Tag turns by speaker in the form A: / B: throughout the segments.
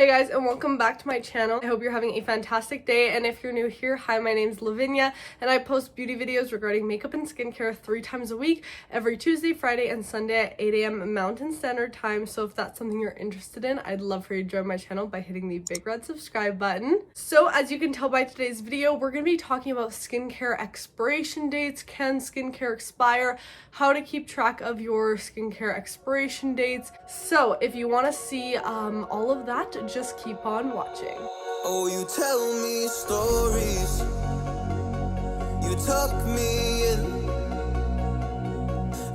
A: Hey guys, and welcome back to my channel. I hope you're having a fantastic day, and if you're new here, hi, my name's Lavinia and I post beauty videos regarding makeup and skincare 3 times a week, every Tuesday, Friday, and Sunday at 8 a.m. Mountain Standard Time. So if that's something you're interested in, I'd love for you to join my channel by hitting the big red subscribe button. So as you can tell by today's video, we're going to be talking about skincare expiration dates. Can skincare expire? How to keep track of your skincare expiration dates. So if you want to see all of that, just keep on watching.
B: Oh, you tell me stories, you tuck me in,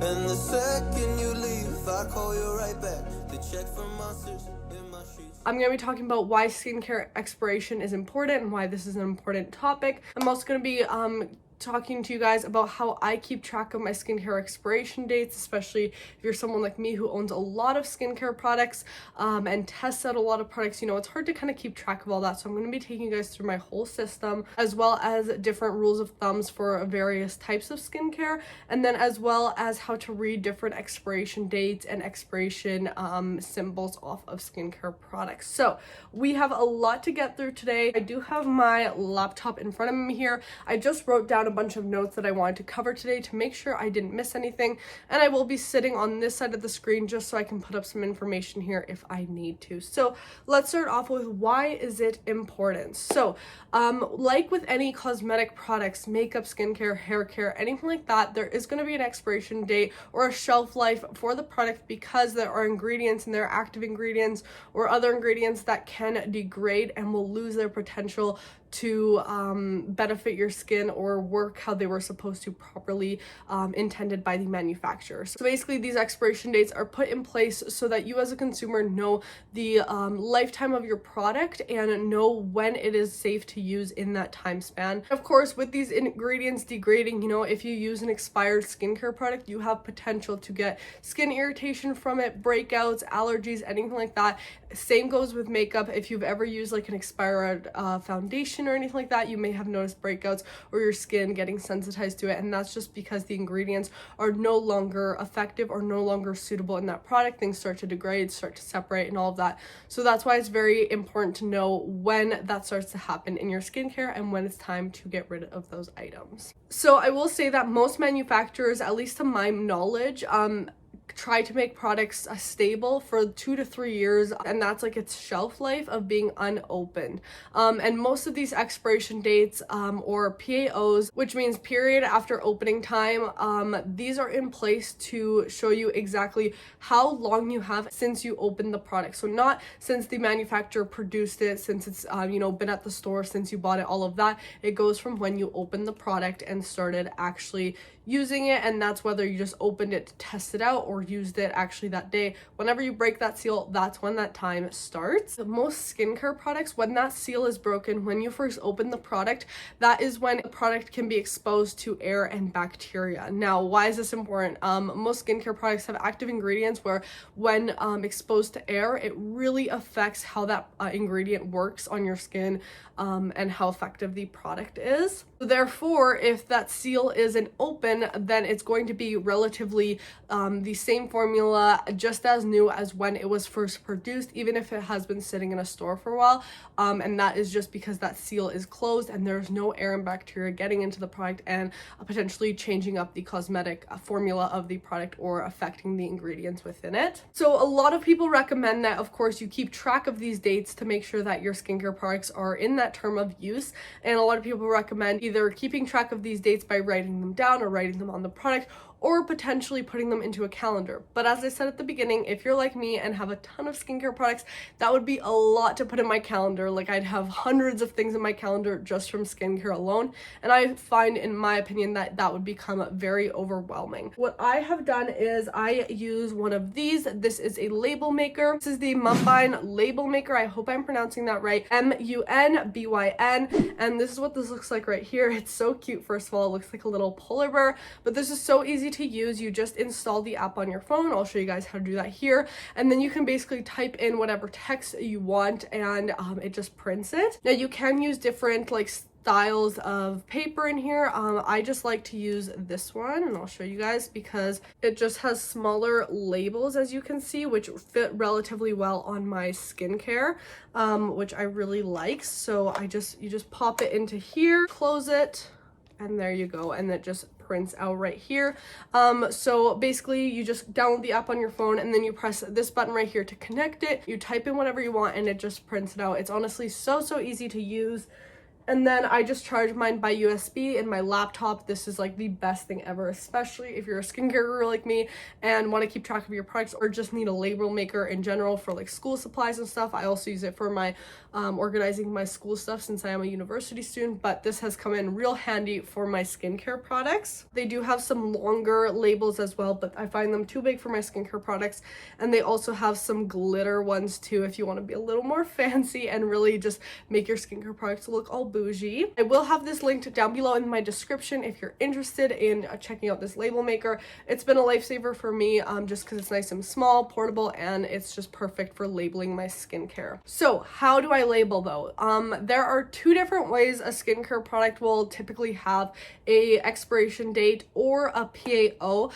B: and the second you leave, I call you right back to check for monsters in my sheets.
A: I'm going to be talking about why skincare expiration is important and why this is an important topic. I'm also going to be talking to you guys about how I keep track of my skincare expiration dates, especially if you're someone like me who owns a lot of skincare products and tests out a lot of products. You know, it's hard to kind of keep track of all that, so I'm going to be taking you guys through my whole system, as well as different rules of thumbs for various types of skincare, and then as well as how to read different expiration dates and expiration symbols off of skincare products. So we have a lot to get through today. I do have my laptop in front of me here. I just wrote down a bunch of notes that I wanted to cover today to make sure I didn't miss anything, and I will be sitting on this side of the screen just so I can put up some information here if I need to. So let's start off with, why is it important? So like with any cosmetic products, makeup, skincare, hair care, anything like that, there is going to be an expiration date or a shelf life for the product, because there are ingredients and there are active ingredients or other ingredients that can degrade and will lose their potential to benefit your skin or work how they were supposed to properly, intended by the manufacturer. So basically these expiration dates are put in place so that you as a consumer know the lifetime of your product and know when it is safe to use in that time span. Of course, with these ingredients degrading, you know, if you use an expired skincare product, you have potential to get skin irritation from it, breakouts, allergies, anything like that. Same goes with makeup. If you've ever used like an expired foundation or anything like that, you may have noticed breakouts or your skin getting sensitized to it, and that's just because the ingredients are no longer effective or no longer suitable in that product. Things start to degrade, start to separate, and all of that. So that's why it's very important to know when that starts to happen in your skincare and when it's time to get rid of those items. So I will say that most manufacturers, at least to my knowledge, try to make products stable for 2 to 3 years, and that's like its shelf life of being unopened. And most of these expiration dates or PAOs, which means period after opening time, these are in place to show you exactly how long you have since you opened the product. So not since the manufacturer produced it, since it's you know, been at the store, since you bought it, all of that. It goes from when you opened the product and started actually using it, and that's whether you just opened it to test it out or used it actually that day. Whenever you break that seal, that's when that time starts. Most skincare products, when that seal is broken, when you first open the product, that is when the product can be exposed to air and bacteria. Now, why is this important? Most skincare products have active ingredients where when exposed to air, it really affects how that ingredient works on your skin and how effective the product is. Therefore, if that seal isn't open, then it's going to be relatively the same formula, just as new as when it was first produced, even if it has been sitting in a store for a while. And that is just because that seal is closed and there's no air and bacteria getting into the product and potentially changing up the cosmetic formula of the product or affecting the ingredients within it. So a lot of people recommend that, of course, you keep track of these dates to make sure that your skincare products are in that term of use. And a lot of people recommend either keeping track of these dates by writing them down or writing them on the product, or potentially putting them into a calendar. But as I said at the beginning, if you're like me and have a ton of skincare products, that would be a lot to put in my calendar. Like, I'd have hundreds of things in my calendar just from skincare alone, and I find, in my opinion, that that would become very overwhelming. What I have done is I use one of these. This is a label maker. This is the Munbyn label maker. I hope I'm pronouncing that right. Munbyn, and this is what this looks like right here. It's so cute. First of all, it looks like a little polar bear, but this is so easy to use. You just install the app on your phone. I'll show you guys how to do that here, and then you can basically type in whatever text you want, and it just prints it. Now you can use different like styles of paper in here. I just like to use this one, and I'll show you guys because it just has smaller labels, as you can see, which fit relatively well on my skincare, which I really like. So you just pop it into here, close it, and there you go, and it just prints out right here. So basically you just download the app on your phone, and then you press this button right here to connect it. You type in whatever you want, and it just prints it out. It's honestly so easy to use. And then I just charge mine by USB in my laptop. This is like the best thing ever, especially if you're a skincare guru like me and want to keep track of your products, or just need a label maker in general for like school supplies and stuff. I also use it for my organizing my school stuff since I am a university student, but this has come in real handy for my skincare products. They do have some longer labels as well, but I find them too big for my skincare products. And they also have some glitter ones too if you want to be a little more fancy and really just make your skincare products look all bougie. I will have this linked down below in my description if you're interested in checking out this label maker. It's been a lifesaver for me, just because it's nice and small, portable, and it's just perfect for labeling my skincare. So how do I label though? There are two different ways a skincare product will typically have a expiration date or a PAO,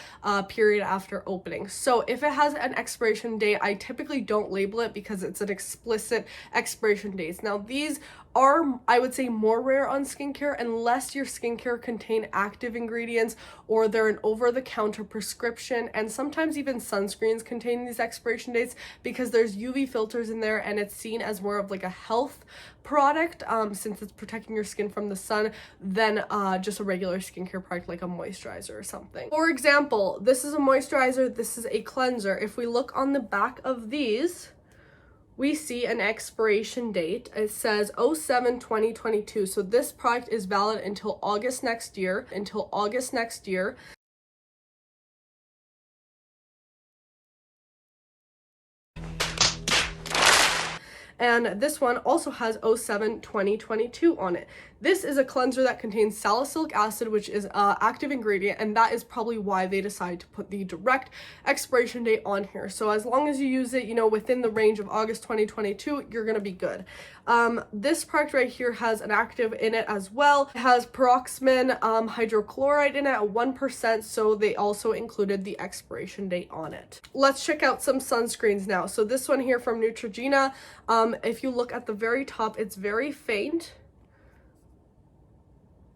A: period after opening. So if it has an expiration date, I typically don't label it because it's an explicit expiration date. Now these are, I would say, more rare on skincare unless your skincare contain active ingredients or they're an over-the-counter prescription, and sometimes even sunscreens contain these expiration dates because there's UV filters in there and it's seen as more of like a health product, since it's protecting your skin from the sun, than just a regular skincare product like a moisturizer or something. For example, this is a moisturizer, this is a cleanser. If we look on the back of these, we see an expiration date. It says 07/2022. So this product is valid until August next year. And this one also has 07/2022 on it. This is a cleanser that contains salicylic acid, which is an active ingredient, and that is probably why they decided to put the direct expiration date on here. So as long as you use it, within the range of August 2022, you're gonna be good. This product right here has an active in it as well. It has peroxamine hydrochloride in it at 1%, so they also included the expiration date on it. Let's check out some sunscreens now. So this one here from Neutrogena, if you look at the very top, it's very faint,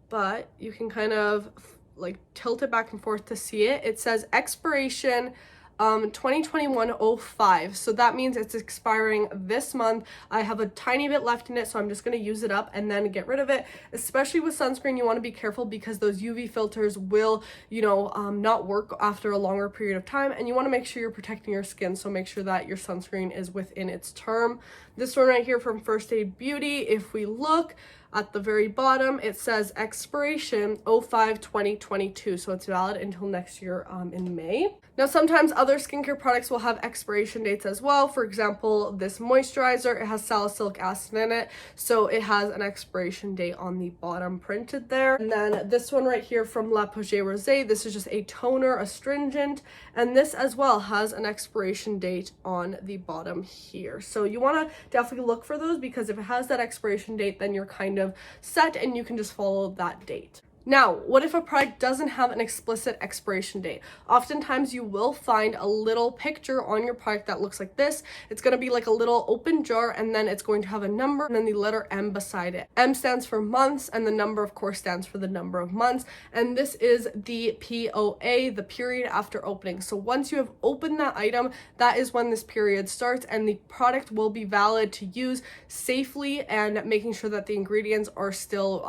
A: but you can kind of like tilt it back and forth to see it. It says expiration 2021-05, so that means it's expiring this month. I have a tiny bit left in it, so I'm just going to use it up and then get rid of it. Especially with sunscreen, you want to be careful because those UV filters will not work after a longer period of time, and you want to make sure you're protecting your skin, so make sure that your sunscreen is within its term. This one right here from First Aid Beauty, if we look at the very bottom, it says expiration 05/2022, so it's valid until next year in May. Now sometimes other skincare products will have expiration dates as well. For example, this moisturizer, it has salicylic acid in it, so it has an expiration date on the bottom printed there. And then this one right here from La Poge Rosé, this is just a toner, astringent, and this as well has an expiration date on the bottom here. So you want to definitely look for those, because if it has that expiration date, then you're kind of set and you can just follow that date. Now, what if a product doesn't have an explicit expiration date? Oftentimes you will find a little picture on your product that looks like this. It's going to be like a little open jar, and then it's going to have a number and then the letter M beside it. M stands for months, and the number of course stands for the number of months. And this is the POA, the period after opening. So once you have opened that item, that is when this period starts, and the product will be valid to use safely, and making sure that the ingredients are still,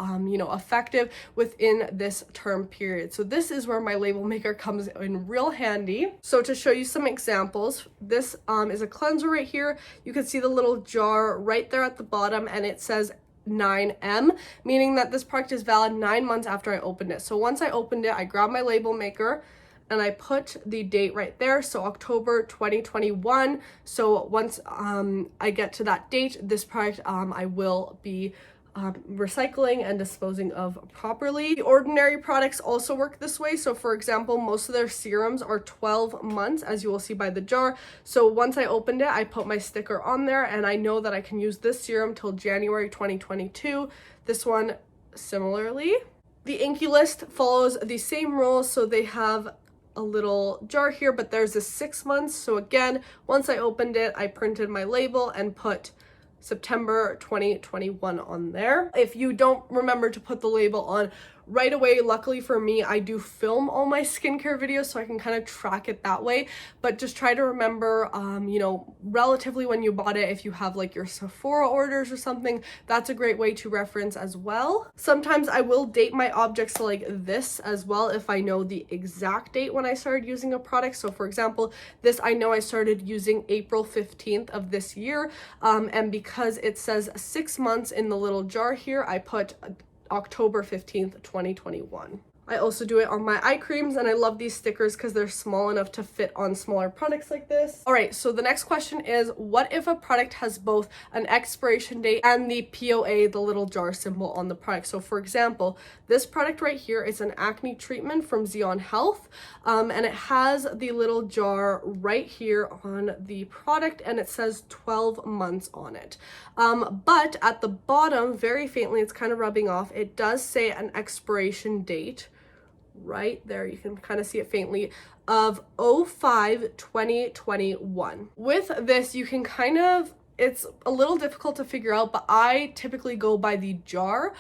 A: effective within this term period. So this is where my label maker comes in real handy. So to show you some examples, this is a cleanser right here. You can see the little jar right there at the bottom, and it says 9M, meaning that this product is valid 9 months after I opened it. So once I opened it, I grabbed my label maker and I put the date right there, so October 2021. So once I get to that date, this product I will be recycling and disposing of properly. The ordinary products also work this way. So for example, most of their serums are 12 months, as you will see by the jar. So once I opened it, I put my sticker on there, and I know that I can use this serum till January 2022. This one similarly. The Inky List follows the same rules, so they have a little jar here, but there's a 6 months. So again, once I opened it, I printed my label and put September 2021 on there. If you don't remember to put the label on right away, luckily for me, I do film all my skincare videos, so I can kind of track it that way. But just try to remember, you know, relatively when you bought it. If you have like your Sephora orders or something, that's a great way to reference as well. Sometimes I will date my objects like this as well if I know the exact date when I started using a product. So for example, this I know I started using April 15th of this year, and because it says 6 months in the little jar here, I put October 15th, 2021. I also do it on my eye creams, and I love these stickers because they're small enough to fit on smaller products like this. All right, so the next question is, what if a product has both an expiration date and the POA, the little jar symbol on the product? So for example, this product right here is an acne treatment from Xeon Health, and it has the little jar right here on the product, and it says 12 months on it. But at the bottom, very faintly, it's kind of rubbing off, it does say an expiration date right there, you can kind of see it faintly, of 05/2021. With this, you can kind of, it's a little difficult to figure out, but I typically go by the jar,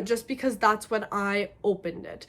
A: just because that's when I opened it.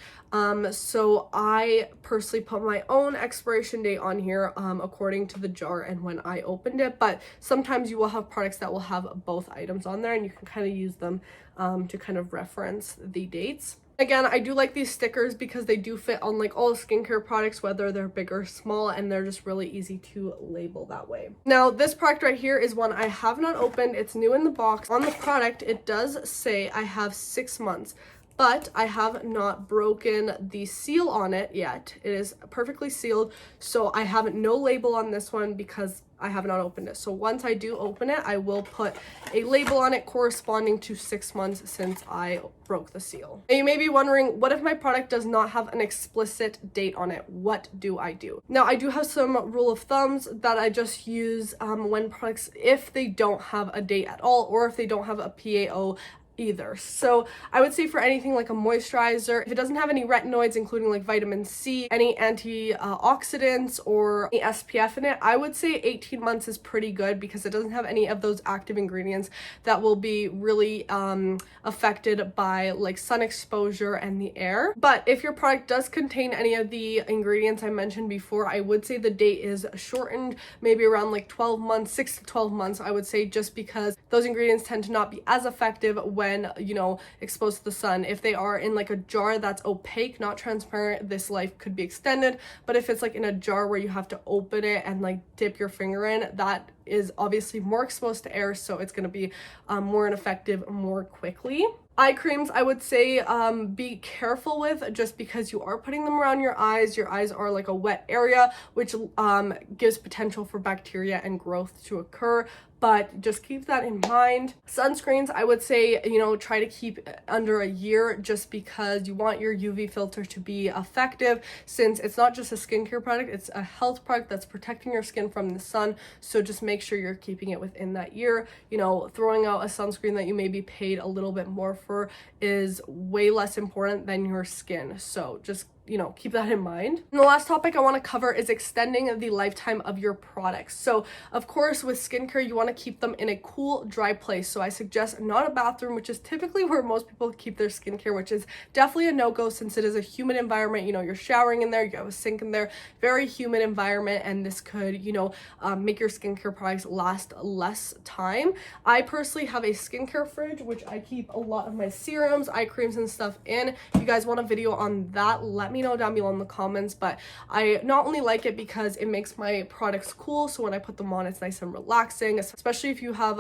A: So I personally put my own expiration date on here, according to the jar and when I opened it. But sometimes you will have products that will have both items on there, and you can kind of use them to kind of reference the dates. Again, I do like these stickers because they do fit on like all skincare products, whether they're big or small, and they're just really easy to label that way. Now, this product right here is one I have not opened. It's new in the box. On the product, it does say I have 6 months, but I have not broken the seal on it yet. It is perfectly sealed, so I have no label on this one because I have not opened it. So once I do open it, I will put a label on it corresponding to 6 months since I broke the seal. And you may be wondering, what if my product does not have an explicit date on it? What do I do? Now, I do have some rule of thumbs that I just use when products, if they don't have a date at all, or if they don't have a PAO either. So I would say for anything like a moisturizer, if it doesn't have any retinoids, including like vitamin C, any antioxidants, or any SPF in it, I would say 18 months is pretty good because it doesn't have any of those active ingredients that will be really affected by like sun exposure and the air. But if your product does contain any of the ingredients I mentioned before, I would say the date is shortened, maybe around like 12 months, 6 to 12 months, I would say, just because those ingredients tend to not be as effective when, you know, exposed to the sun. If they are in like a jar that's opaque, not transparent, this life could be extended. But if it's like in a jar where you have to open it and like dip your finger in, that is obviously more exposed to air, so it's going to be more ineffective more quickly. Eye creams, I would say be careful with, just because you are putting them around your eyes. Your eyes are like a wet area, which gives potential for bacteria and growth to occur. But just keep that in mind. Sunscreens, I would say, you know, try to keep under a year, just because you want your UV filter to be effective, since it's not just a skincare product, it's a health product that's protecting your skin from the sun. So just make sure you're keeping it within that year. You know, throwing out a sunscreen that you may be paid a little bit more for is way less important than your skin. So just, you know, keep that in mind. And the last topic I want to cover is extending the lifetime of your products. So of course, with skincare, you want to keep them in a cool, dry place. So I suggest not a bathroom, which is typically where most people keep their skincare, which is definitely a no-go since it is a humid environment. You know, you're showering in there, you have a sink in there, very humid environment, and this could, you know, make your skincare products last less time. I personally have a skincare fridge, which I keep a lot of my serums, eye creams, and stuff in. If you guys want a video on that, let me know down below in the comments. But I not only like it because it makes my products cool, so when I put them on, it's nice and relaxing, especially if you have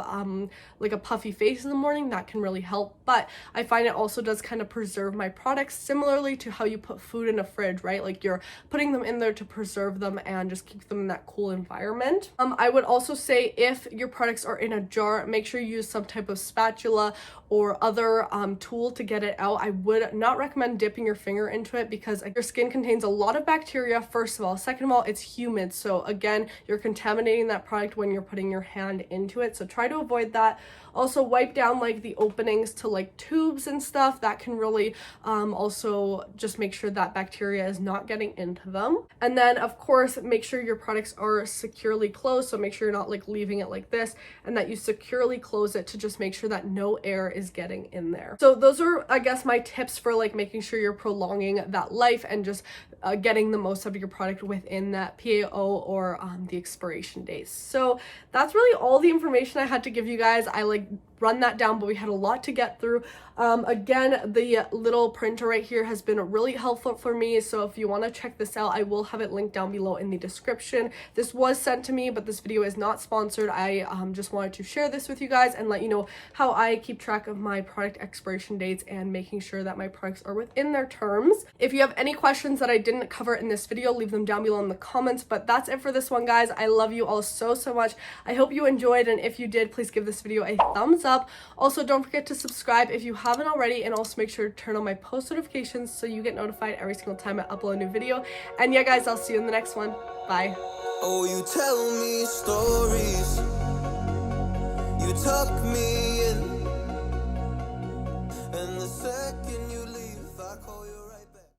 A: like a puffy face in the morning, that can really help. But I find it also does kind of preserve my products, similarly to how you put food in a fridge, right? Like you're putting them in there to preserve them and just keep them in that cool environment. I would also say if your products are in a jar, make sure you use some type of spatula or other tool to get it out. I would not recommend dipping your finger into it because because your skin contains a lot of bacteria, first of all. Second of all, it's humid. So again, you're contaminating that product when you're putting your hand into it. So try to avoid that. Also, wipe down like the openings to like tubes and stuff. That can really also just make sure that bacteria is not getting into them. And then of course, make sure your products are securely closed. So make sure you're not like leaving it like this, and that you securely close it to just make sure that no air is getting in there. So those are, I guess, my tips for like making sure you're prolonging that life and just getting the most of your product within that PAO or the expiration days. So that's really all the information I had to give you guys. I like run that down, but we had a lot to get through. Again, the little printer right here has been really helpful for me, so if you want to check this out, I will have it linked down below in the description. This was sent to me, but this video is not sponsored. I just wanted to share this with you guys and let you know how I keep track of my product expiration dates and making sure that my products are within their terms. If you have any questions that I didn't cover in this video, leave them down below in the comments. But that's it for this one, guys. I love you all so much. I hope you enjoyed, and if you did, please give this video a thumbs up. Also, don't forget to subscribe if you haven't already, and also make sure to turn on my post notifications so you get notified every single time I upload a new video. And yeah, guys, I'll see you in the next one. Bye.
B: Oh, you tell me stories, you tuck me in, and the second you leave, I call you.